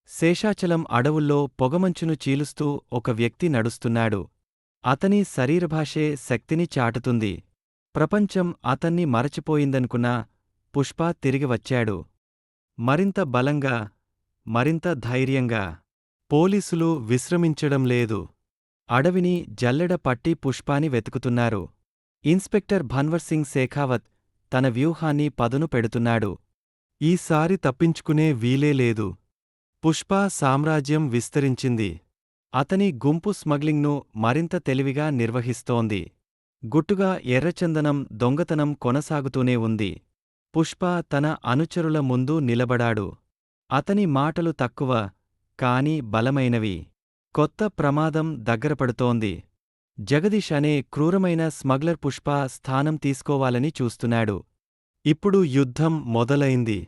శేషాచలం అడవుల్లో పొగమంచును చీలుస్తూ ఒక వ్యక్తి నడుస్తున్నాడు. అతని శరీరభాషే శక్తిని చాటుతుంది. ప్రపంచం అతన్ని మరచిపోయిందనుకున్నా పుష్ప తిరిగి వచ్చాడు. మరింత బలంగా, మరింత ధైర్యంగా. పోలీసులు విశ్రమించడం లేదు. అడవిని జల్లెడ పట్టి పుష్పాని వెతుకుతున్నారు. ఇన్స్పెక్టర్ భన్వర్ సింగ్ శేఖావత్ తన వ్యూహాన్ని పదును పెడుతున్నాడు. ఈసారి తప్పించుకునే వీలే లేదు. పుష్ప సామ్రాజ్యం విస్తరించింది. అతని గుంపు స్మగ్లింగ్ను మరింత తెలివిగా నిర్వహిస్తోంది. గుట్టుగా ఎర్రచందనం దొంగతనం కొనసాగుతూనే ఉంది. పుష్ప తన అనుచరుల ముందు నిలబడాడు. అతని మాటలు తక్కువ, కాని బలమైనవి. కొత్త ప్రమాదం దగ్గరపడుతోంది. జగదీష్ అనే క్రూరమైన స్మగ్లర్ పుష్ప స్థానం తీసుకోవాలని చూస్తున్నాడు. ఇప్పుడు యుద్ధం మొదలైంది.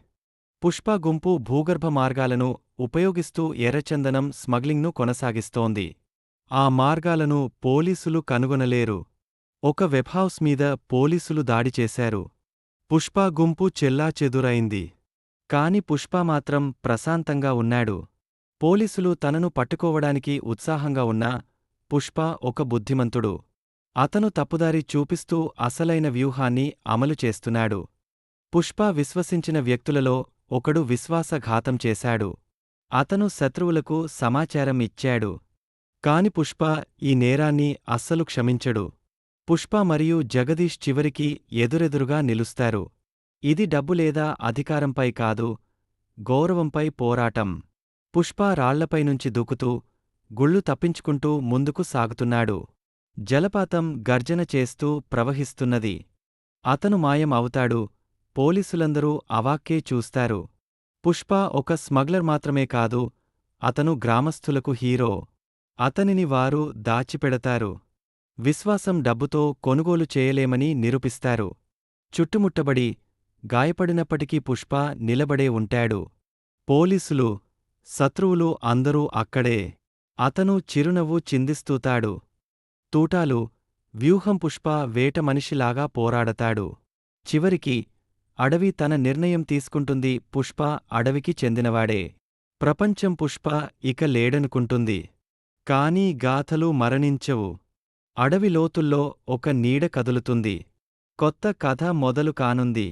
పుష్ప గుంపు భూగర్భ మార్గాలను ఉపయోగిస్తూ ఎర్రచందనం స్మగ్లింగ్ను కొనసాగిస్తోంది. ఆ మార్గాలను పోలీసులు కనుగొనలేరు. ఒక వెబ్హౌస్ మీద పోలీసులు దాడి చేశారు. పుష్ప గుంపు చెల్లాచెదురైంది. కాని పుష్ప మాత్రం ప్రశాంతంగా ఉన్నాడు. పోలీసులు తనను పట్టుకోవడానికి ఉత్సాహంగా ఉన్నా పుష్ప ఒక బుద్ధిమంతుడు. అతను తప్పుదారి చూపిస్తూ అసలైన వ్యూహాన్ని అమలు చేస్తున్నాడు. పుష్ప విశ్వసించిన వ్యక్తులలో ఒకడు విశ్వాసఘాతం చేశాడు. అతను శత్రువులకు సమాచారం ఇచ్చాడు. కాని పుష్ప ఈ నేరాన్ని అస్సలు క్షమించడు. పుష్ప మరియు జగదీష్ చివరికి ఎదురెదురుగా నిలుస్తారు. ఇది డబ్బు లేదా అధికారంపై కాదు, గౌరవంపై పోరాటం. పుష్ప రాళ్లపైనుంచి దూకుతూ, గుళ్ళు తప్పించుకుంటూ ముందుకు సాగుతున్నాడు. జలపాతం గర్జన చేస్తూ ప్రవహిస్తున్నది. అతను మాయం అవుతాడు. పోలీసులందరూ అవాక్కే చూస్తారు. పుష్ప ఒక స్మగ్లర్ మాత్రమే కాదు, అతను గ్రామస్థులకు హీరో. అతనిని వారు దాచిపెడతారు. విశ్వాసం డబ్బుతో కొనుగోలు చేయలేమని నిరూపిస్తారు. చుట్టుముట్టబడి, గాయపడినప్పటికీ పుష్ప నిలబడే ఉంటాడు. పోలీసులు, శత్రువులు అందరూ అక్కడే. అతను చిరునవ్వు చిందిస్తూతాడు. తూటాలు, వ్యూహం పుష్ప వేట మనిషిలాగా పోరాడతాడు. చివరికి అడవి తన నిర్ణయం తీసుకుంటుంది. పుష్ప అడవికి చెందినవాడే. ప్రపంచం పుష్ప ఇక లేడనుకుంటుంది. కానీ గాథలు మరణించవు. అడవి లోతుల్లో ఒక నీడ కదులుతుంది. కొత్త కథ మొదలు కానుంది.